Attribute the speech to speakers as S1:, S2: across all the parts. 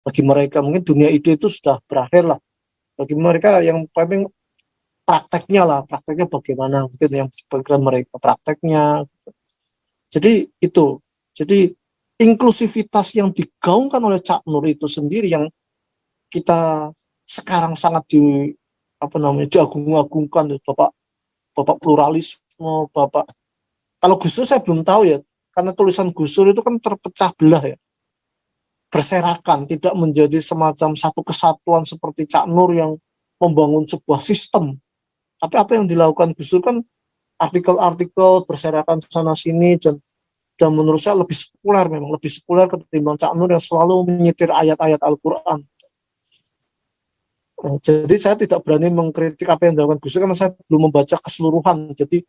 S1: Bagi mereka mungkin dunia ide itu sudah berakhir lah. Bagi mereka yang paling prakteknya bagaimana mungkin yang pikiran mereka prakteknya. Jadi itu. Jadi inklusivitas yang digaungkan oleh Cak Nur itu sendiri yang kita sekarang sangat diagung-agungkan, Bapak pluralisme, Bapak. Kalau Gus Dur saya belum tahu ya, karena tulisan Gus Dur itu kan terpecah belah ya, berserakan, tidak menjadi semacam satu kesatuan seperti Cak Nur yang membangun sebuah sistem. Tapi apa yang dilakukan Gus Dur kan artikel-artikel berserakan sana sini, dan menurut saya lebih sekuler, memang lebih sekuler ketimbang Cak Nur yang selalu menyitir ayat-ayat Al-Quran. Jadi saya tidak berani mengkritik apa yang dilakukan Gus Dur karena saya belum membaca keseluruhan. Jadi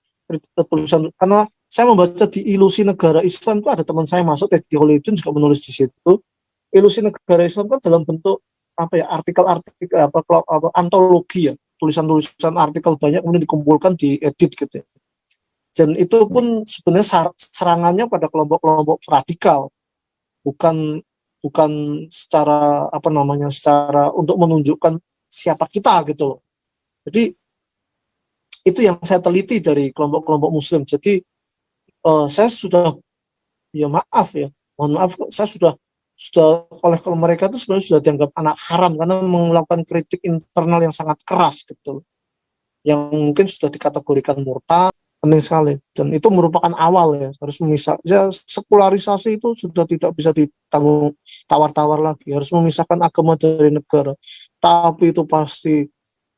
S1: tulisan, karena saya membaca di Ilusi Negara Islam itu ada teman saya masuk, Teddy Holidin juga menulis di situ. Ilusi Negara Islam kan dalam bentuk artikel-artikel antologi ya, tulisan-tulisan artikel banyak kemudian dikumpulkan, diedit gitu ya. Dan itu pun sebenarnya serangannya pada kelompok-kelompok radikal, bukan secara secara untuk menunjukkan siapa kita gitu loh. Jadi itu yang saya teliti dari kelompok-kelompok Muslim. Jadi saya sudah, ya maaf ya, mohon maaf, saya sudah oleh kalau mereka itu sebenarnya sudah dianggap anak haram karena melakukan kritik internal yang sangat keras gitu, yang mungkin sudah dikategorikan murtad. Penting sekali, dan itu merupakan awal ya, harus memisah ya, sekularisasi itu sudah tidak bisa ditanggung tawar-tawar lagi, harus memisahkan agama dari negara, tapi itu pasti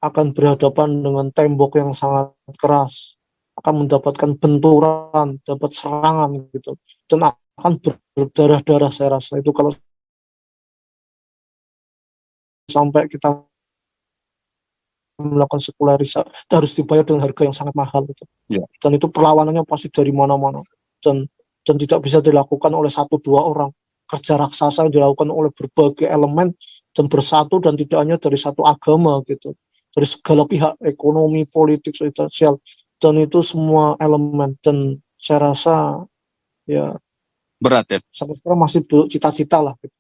S1: akan berhadapan dengan tembok yang sangat keras, akan mendapatkan benturan, dapat serangan gitu, dan akan berdarah-darah. Saya rasa itu kalau sampai kita melakukan sekularisasi harus dibayar dengan harga yang sangat mahal gitu. Ya. Dan itu perlawanannya pasti dari mana-mana, dan tidak bisa dilakukan oleh satu dua orang. Kerja raksasa yang dilakukan oleh berbagai elemen dan bersatu, dan tidak hanya dari satu agama gitu, dari segala pihak, ekonomi, politik, sosial, dan itu semua elemen. Dan saya rasa ya
S2: berat ya,
S1: sampai sekarang masih belum cita-cita lah gitu.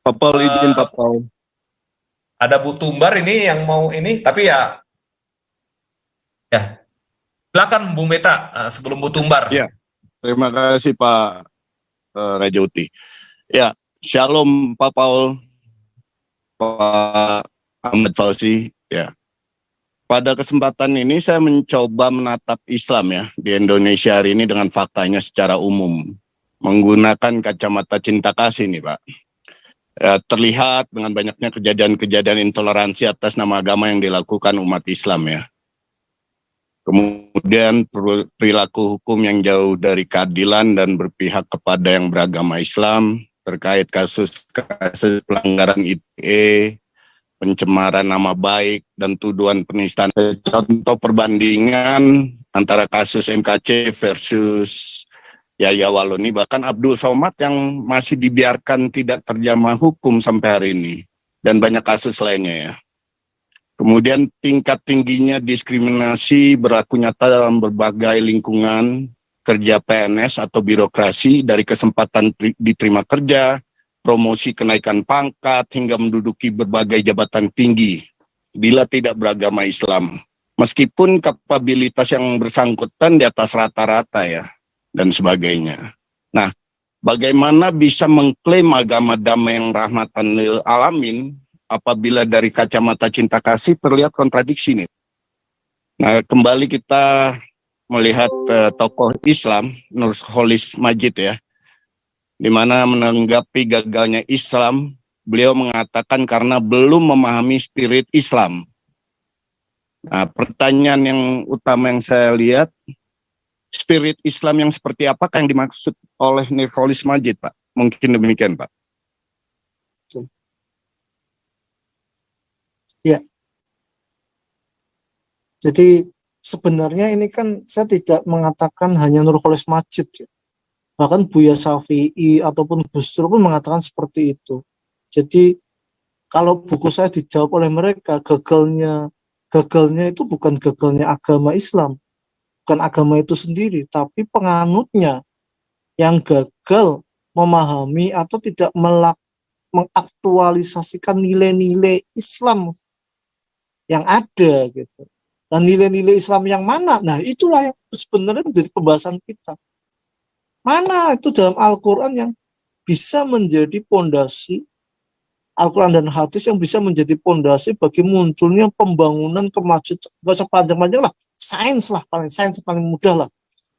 S2: Pak Paul, izin Pak Paul.
S3: Ada Bu Tumbar ini yang mau ini, tapi ya silakan Bung Meta sebelum Bu Tumbar.
S2: Ya, terima kasih Pak Rajauti. Ya, Shalom Pak Paul, Pak Ahmad Fauzi. Ya, pada kesempatan ini saya mencoba menatap Islam ya di Indonesia hari ini dengan faktanya secara umum, menggunakan kacamata cinta kasih nih Pak. Ya, terlihat dengan banyaknya kejadian-kejadian intoleransi atas nama agama yang dilakukan umat Islam ya. Kemudian perilaku hukum yang jauh dari keadilan dan berpihak kepada yang beragama Islam terkait kasus pelanggaran ITE, pencemaran nama baik, dan tuduhan penistaan. Contoh perbandingan antara kasus MKC versus Yahya Waloni, bahkan Abdul Somad yang masih dibiarkan tidak terjamah hukum sampai hari ini, dan banyak kasus lainnya ya. Kemudian tingkat tingginya diskriminasi berlaku nyata dalam berbagai lingkungan kerja PNS atau birokrasi, dari kesempatan diterima kerja, promosi kenaikan pangkat, hingga menduduki berbagai jabatan tinggi bila tidak beragama Islam. Meskipun kapabilitas yang bersangkutan di atas rata-rata ya, dan sebagainya. Nah, bagaimana bisa mengklaim agama damai yang rahmatan lil alamin apabila dari kacamata cinta kasih terlihat kontradiksi nih. Nah, kembali kita melihat tokoh Islam Nurholis Majid ya, di mana menanggapi gagalnya Islam, beliau mengatakan karena belum memahami spirit Islam. Nah, pertanyaan yang utama yang saya lihat, spirit Islam yang seperti apakah yang dimaksud oleh Nurholis Majid, Pak? Mungkin demikian, Pak.
S1: Ya. Jadi sebenarnya ini kan saya tidak mengatakan hanya Nurholis Majid ya. Bahkan Buya Syafi'i ataupun Gus Dur pun mengatakan seperti itu. Jadi kalau buku saya dijawab oleh mereka, gagalnya itu bukan gagalnya agama Islam, bukan agama itu sendiri, tapi penganutnya yang gagal memahami atau tidak mengaktualisasikan nilai-nilai Islam yang ada gitu. Dan nilai-nilai Islam yang mana? Nah, itulah yang sebenarnya menjadi pembahasan kita. Mana itu dalam Al-Quran yang bisa menjadi pondasi, Al-Quran dan hadis yang bisa menjadi pondasi bagi munculnya pembangunan kemajuan, gak sepanjang-panjang lah, sains paling mudah lah.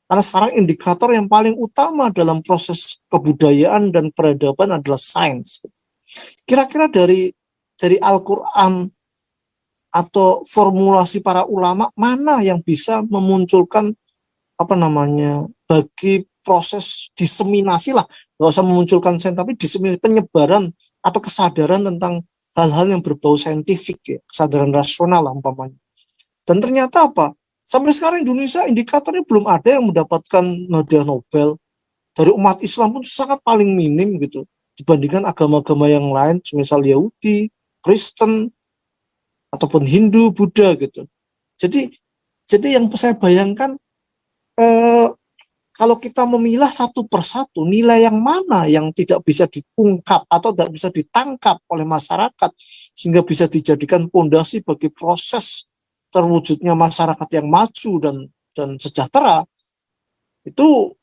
S1: Karena sekarang indikator yang paling utama dalam proses kebudayaan dan peradaban adalah sains. Kira-kira dari Al-Quran atau formulasi para ulama mana yang bisa memunculkan bagi proses diseminasi lah, nggak usah memunculkan sains tapi diseminasi penyebaran atau kesadaran tentang hal-hal yang berbau saintifik ya, kesadaran rasional lah umpamanya. Dan ternyata apa? Sampai sekarang Indonesia indikatornya belum ada yang mendapatkan hadiah Nobel. Dari umat Islam pun sangat paling minim gitu dibandingkan agama-agama yang lain, misal Yahudi, Kristen, ataupun Hindu, Buddha gitu. Jadi yang saya bayangkan kalau kita memilah satu persatu nilai yang mana yang tidak bisa diungkap atau tidak bisa ditangkap oleh masyarakat sehingga bisa dijadikan pondasi bagi proses terwujudnya masyarakat yang maju dan sejahtera, itu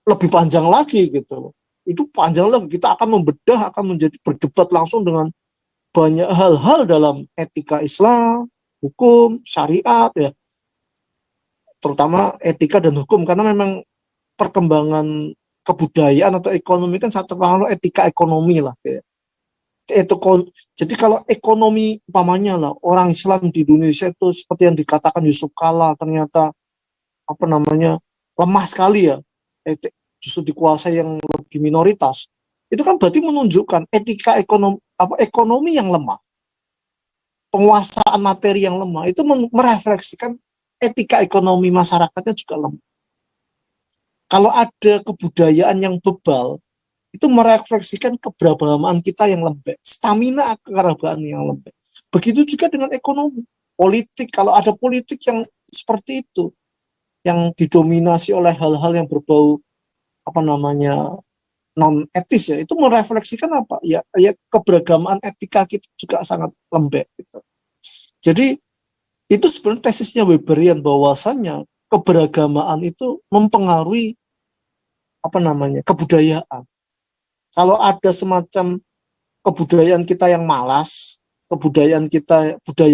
S1: lebih panjang lagi gitu. Itu panjang lagi, kita akan membedah, akan menjadi berdebat langsung dengan banyak hal-hal dalam etika Islam, hukum, syariat ya, terutama etika dan hukum, karena memang perkembangan kebudayaan atau ekonomi kan satu pengaruh etika ekonomi lah ya. Jadi kalau ekonomi umpamanya lah orang Islam di Indonesia itu seperti yang dikatakan Yusuf Kala ternyata lemah sekali ya, justru dikuasai yang lebih minoritas, itu kan berarti menunjukkan etika ekonomi yang lemah, penguasaan materi yang lemah, itu merefleksikan etika ekonomi masyarakatnya juga lemah. Kalau ada kebudayaan yang bebal, itu merefleksikan keberagaman kita yang lembek, stamina keberagaman yang lembek. Begitu juga dengan ekonomi, politik. Kalau ada politik yang seperti itu, yang didominasi oleh hal-hal yang berbau non etis ya, itu merefleksikan apa? Ya keberagaman etika kita juga sangat lembek. Gitu. Jadi itu sebenarnya tesisnya Weberian bahwasannya keberagaman itu mempengaruhi kebudayaan. Kalau ada semacam kebudayaan kita yang malas, budaya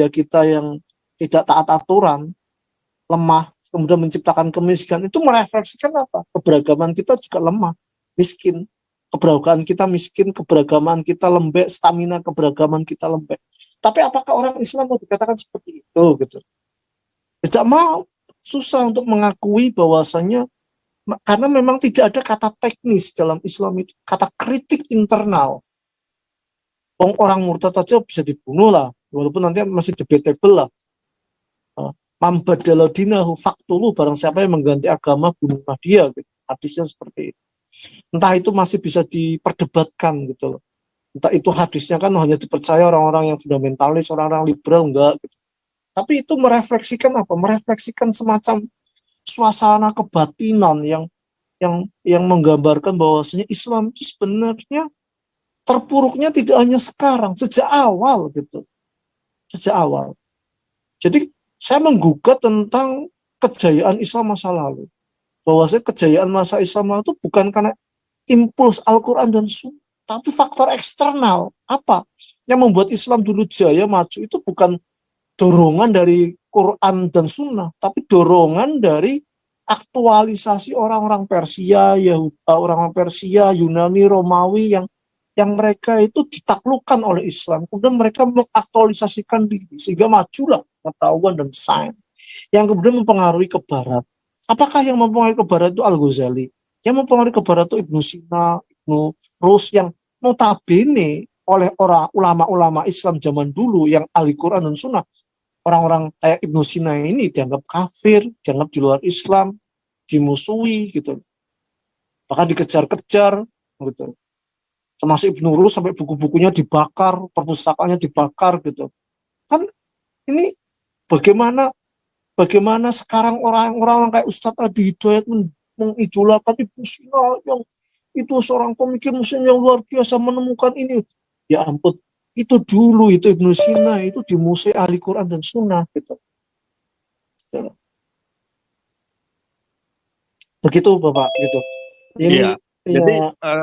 S1: kita yang tidak taat aturan, lemah, kemudian menciptakan kemiskinan, itu merefleksikan apa? Keberagaman kita juga lemah, miskin. Keberagaman kita miskin, keberagaman kita lembek, stamina keberagaman kita lembek. Tapi apakah orang Islam mau dikatakan seperti itu gitu? Tidak mau, susah untuk mengakui bahwasannya, karena memang tidak ada kata teknis dalam Islam itu, kata kritik internal. Orang murtad aja bisa dibunuh lah, walaupun nanti masih debatable lah. Mambadala dinahu faktulu, barang siapa yang mengganti agama bunuhlah dia gitu. Hadisnya seperti itu. Entah itu masih bisa diperdebatkan gitu loh. Entah itu hadisnya kan hanya dipercaya orang-orang yang fundamentalis, orang-orang liberal, enggak gitu. Tapi itu merefleksikan apa? Merefleksikan semacam suasana kebatinan yang menggambarkan bahwasanya Islam itu sebenarnya terpuruknya tidak hanya sekarang, sejak awal gitu. Sejak awal. Jadi saya menggugat tentang kejayaan Islam masa lalu. Bahwasanya kejayaan masa Islam itu bukan karena impuls Al-Quran dan Sunnah, tapi faktor eksternal. Apa? Yang membuat Islam dulu jaya maju itu bukan dorongan dari Quran dan Sunnah, tapi dorongan dari aktualisasi orang-orang Persia, Yunani, Romawi yang mereka itu ditaklukkan oleh Islam, kemudian mereka mengaktualisasikan diri sehingga majulah pengetahuan dan sains yang kemudian mempengaruhi ke Barat. Apakah yang mempengaruhi ke Barat itu Al-Ghazali? Yang mempengaruhi ke Barat itu Ibnu Sina, Ibnu Rus, yang notabene oleh orang ulama-ulama Islam zaman dulu yang ahli Quran dan Sunnah, orang-orang kayak Ibnu Sina ini dianggap kafir, dianggap di luar Islam, dimusuhi gitu, bahkan dikejar-kejar gitu. Termasuk Ibnu Rus sampai buku-bukunya dibakar, perpustakaannya dibakar gitu. Kan ini bagaimana bagaimana sekarang orang-orang kayak Ustadz Adi Hidayat mengidolakan Ibnu Sina yang itu seorang pemikir muslim yang luar biasa menemukan ini. Ya ampun, itu dulu itu Ibnu Sina itu di Museum Ahli Quran dan Sunnah gitu. Begitu Bapak gitu. Ini
S2: Iya.
S1: ya
S2: Jadi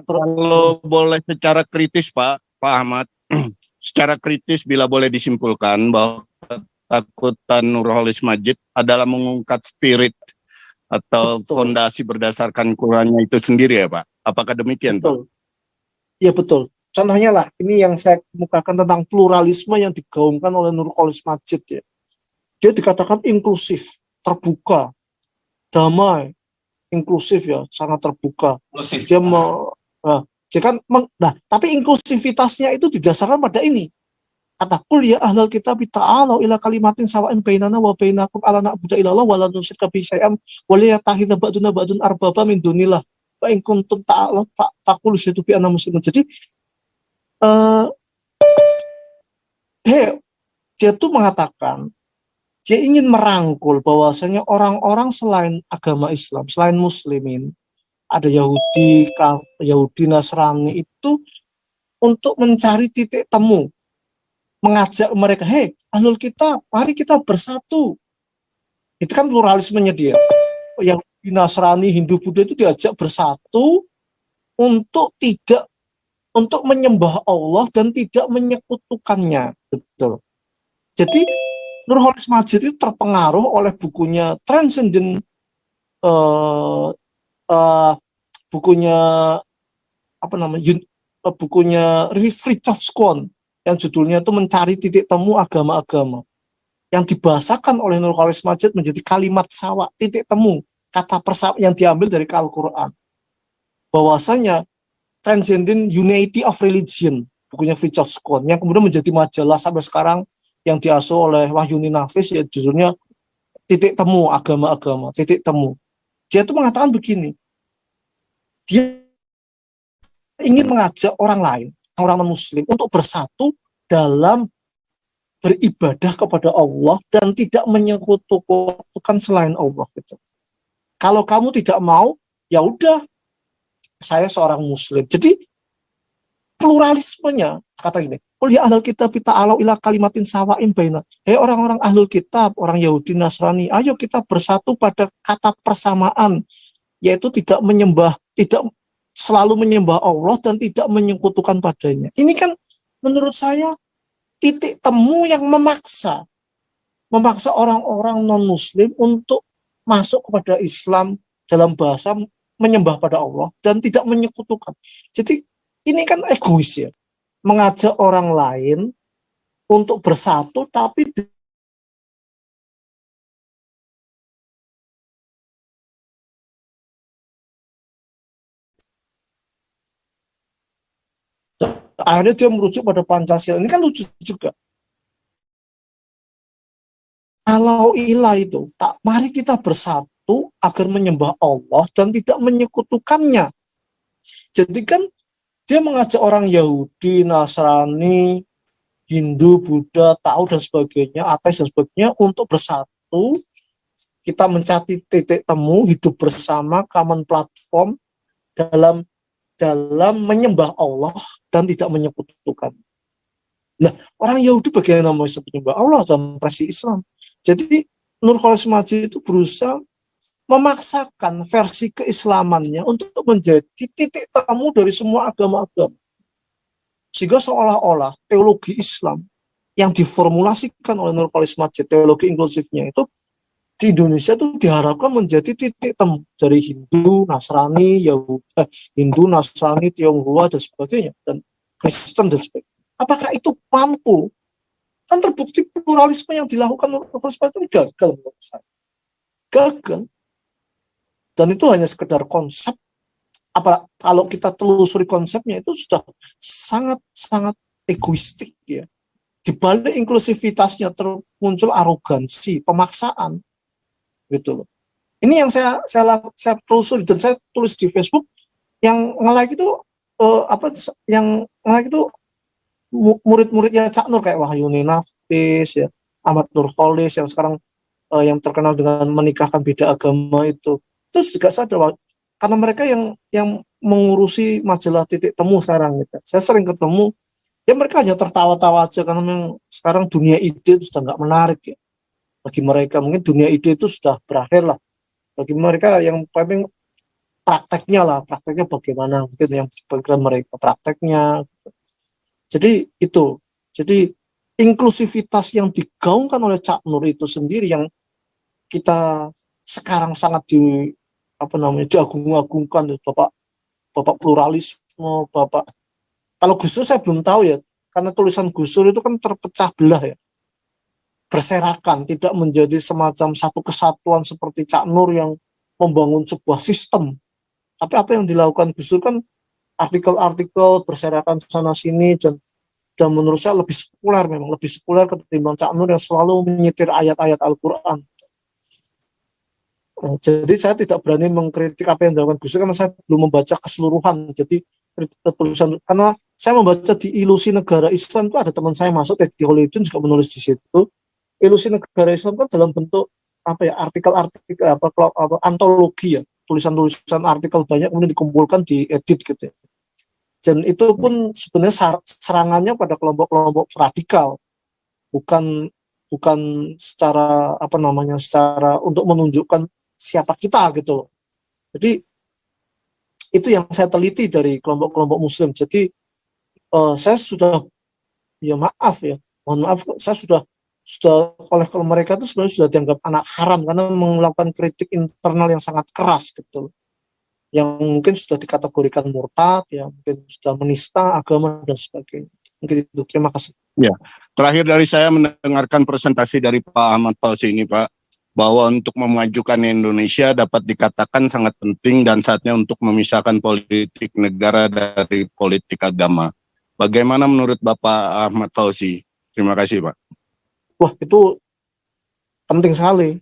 S2: kalau boleh secara kritis Pak Ahmad, secara kritis bila boleh disimpulkan bahwa ketakutan Nurholis Majid adalah mengungkap spirit atau
S1: betul,
S2: fondasi berdasarkan Qurannya itu sendiri ya Pak? Apakah demikian Pak?
S1: betul. Ya betul. Contohnya lah, ini yang saya kemukakan tentang pluralisme yang digaungkan oleh Nurholis Majid ya. Dia dikatakan inklusif, terbuka, damai, inklusif ya, sangat terbuka.
S3: Inklusif.
S1: Dia dia kan tapi inklusivitasnya itu didasarkan pada ini. Kata kul ya ahlal kitab ta'alu ila kalimatin sawa'in bainana wa bainakum alla na'budu illallah wa la nusyrika bihi syai'an wa la yattakhidha ba'duna ba'dun arbaba min dunillah wa in kuntum ta'alu faqul syahadu bi anna muslimun. Jadi dia tuh mengatakan dia ingin merangkul bahwasanya orang-orang selain agama Islam, selain muslimin, ada Yahudi Nasrani itu untuk mencari titik temu, mengajak mereka, ahlul kitab, mari kita bersatu. Itu kan pluralismenya dia. Yahudi Nasrani, Hindu, Buddha itu diajak bersatu untuk menyembah Allah dan tidak menyekutukannya. Betul. Jadi Nurholis Majid itu terpengaruh oleh bukunya Transcendent, bukunya bukunya Fridtjof Schuon yang judulnya itu mencari titik temu agama-agama, yang dibahasakan oleh Nurholis Majid menjadi kalimat sawa, titik temu, kata persama yang diambil dari Al-Quran. Bahwasanya Transcendent Unity of Religion, bukunya Fridtjof Schuon, yang kemudian menjadi majalah sampai sekarang yang diasuh oleh Wahyuni Nafis, ya judulnya titik temu agama-agama, titik temu. Dia itu mengatakan begini, dia ingin mengajak orang lain, orang non-muslim, untuk bersatu dalam beribadah kepada Allah dan tidak menyekutukan selain Allah. Gitu. Kalau kamu tidak mau, ya udah, saya seorang muslim. Jadi pluralismenya, kata gini, qul ya ahlul kitab ta'alu ila kalimatin sawa'in baina. Orang-orang ahlul kitab, orang Yahudi Nasrani, ayo kita bersatu pada kata persamaan, yaitu tidak selalu menyembah Allah dan tidak menyekutukan padanya. Ini kan menurut saya titik temu yang memaksa orang-orang non-muslim untuk masuk kepada Islam dalam bahasa menyembah pada Allah dan tidak menyekutukan. Jadi ini kan egois ya, mengajak orang lain untuk bersatu tapi akhirnya dia merujuk pada Pancasila. Ini kan lucu juga. Kalau ilah itu, mari kita bersatu agar menyembah Allah dan tidak menyekutukannya. Jadi kan dia mengajak orang Yahudi, Nasrani, Hindu, Buddha, Tao dan sebagainya, ateis dan sebagainya untuk bersatu. Kita mencari titik temu, hidup bersama, common platform dalam menyembah Allah dan tidak menyekutukan. Nah, orang Yahudi bagaimana mau menyembah Allah dalam versi Islam? Jadi Nurholis Majid itu berusaha memaksakan versi keislamannya untuk menjadi titik temu dari semua agama-agama. Sehingga seolah-olah teologi Islam yang diformulasikan oleh Nurholis Majid, teologi inklusifnya itu di Indonesia itu diharapkan menjadi titik temu dari Hindu, Nasrani, Hindu, Nasrani, Tionghoa dan sebagainya, dan Kristen dan sebagainya. Apakah itu mampu? Kan terbukti pluralisme yang dilakukan Nurholis Majid itu gagal menurut saya. Gagal. Dan itu hanya sekedar konsep. Kalau kita telusuri konsepnya itu sudah sangat-sangat egoistik ya. Di balik inklusivitasnya muncul arogansi, pemaksaan, gitu loh. Ini yang saya telusuri dan saya tulis di Facebook. Yang nge-like itu yang nge-like itu murid-muridnya Cak Nur kayak Wahyuni Nafis ya, Ahmad Nurholis yang sekarang yang terkenal dengan menikahkan beda agama itu. Terus juga sadar karena mereka yang mengurusi majalah Titik Temu sekarang gitu. Saya sering ketemu, ya mereka hanya tertawa-tawa aja karena memang sekarang dunia ide itu sudah nggak menarik ya. Bagi mereka mungkin dunia ide itu sudah berakhir lah. Bagi mereka yang paling prakteknya bagaimana mungkin yang berpikiran mereka prakteknya. Jadi itu, jadi inklusivitas yang digaungkan oleh Cak Nur itu sendiri yang kita sekarang sangat diagung-agungkan, bapak pluralisme, bapak. Kalau Gus Dur saya belum tahu ya, karena tulisan Gus Dur itu kan terpecah belah ya, berserakan, tidak menjadi semacam satu kesatuan seperti Cak Nur yang membangun sebuah sistem. Tapi apa yang dilakukan Gus Dur kan artikel-artikel berserakan sana sini dan menurut saya lebih sekuler ketimbang Cak Nur yang selalu menyitir ayat-ayat Al-Quran. Jadi saya tidak berani mengkritik apa yang dilakukan Gus Dur karena saya belum membaca keseluruhan. Jadi tulisan karena saya membaca di Ilusi Negara Islam itu ada teman saya masuk Teddy Holidin juga menulis di situ. Ilusi Negara Islam kan dalam bentuk artikel-artikel antologi ya, tulisan-tulisan artikel banyak kemudian dikumpulkan diedit gitu ya. Dan itu pun sebenarnya serangannya pada kelompok-kelompok radikal, bukan secara secara untuk menunjukkan siapa kita gitu. Jadi itu yang saya teliti dari kelompok-kelompok Muslim. Jadi saya sudah mohon maaf, saya sudah oleh mereka itu sebenarnya sudah dianggap anak haram karena melakukan kritik internal yang sangat keras gitu, yang mungkin sudah dikategorikan murtad, ya mungkin sudah menista agama dan sebagainya. Mungkin itu. Terima kasih.
S2: Ya, terakhir dari saya mendengarkan presentasi dari Pak Ahmad Fauzi ini, Pak, bahwa untuk memajukan Indonesia dapat dikatakan sangat penting dan saatnya untuk memisahkan politik negara dari politik agama. Bagaimana menurut Bapak Ahmad Fauzi? Terima kasih, Pak.
S1: Wah, itu penting sekali.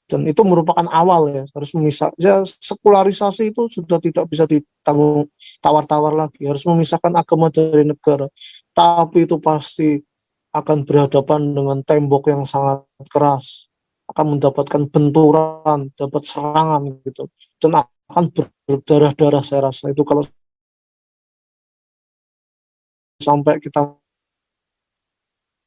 S1: Dan itu merupakan awal ya, harus memisah. Ya, sekularisasi itu sudah tidak bisa ditanggung tawar-tawar lagi, harus memisahkan agama dari negara. Tapi itu pasti akan berhadapan dengan tembok yang sangat keras, akan mendapatkan benturan, dapat serangan gitu, dan akan berdarah-darah. Saya rasa itu kalau sampai kita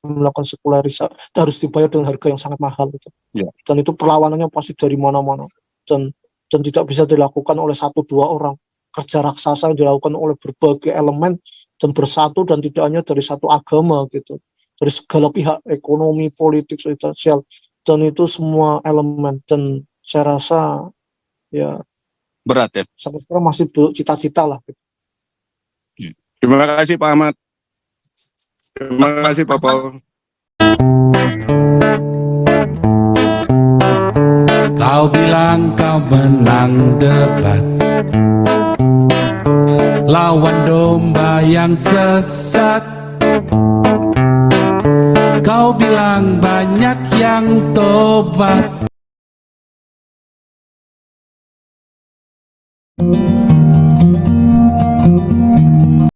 S1: melakukan sekularisasi harus dibayar dengan harga yang sangat mahal gitu.
S2: Ya.
S1: Dan itu perlawanannya pasti dari mana-mana dan tidak bisa dilakukan oleh 1-2 orang. Kerja raksasa yang dilakukan oleh berbagai elemen dan bersatu, dan tidak hanya dari satu agama gitu, dari segala pihak, ekonomi, politik, sosial, dan itu semua elemen. Dan saya rasa ya
S2: berat ya,
S1: sampai sekarang masih belum cita-cita lah gitu.
S2: Terima kasih Pak Ahmad. Terima kasih Pak Paul.
S4: Kau bilang kau menang debat, lawan domba yang sesat. Kau bilang banyak yang tobat.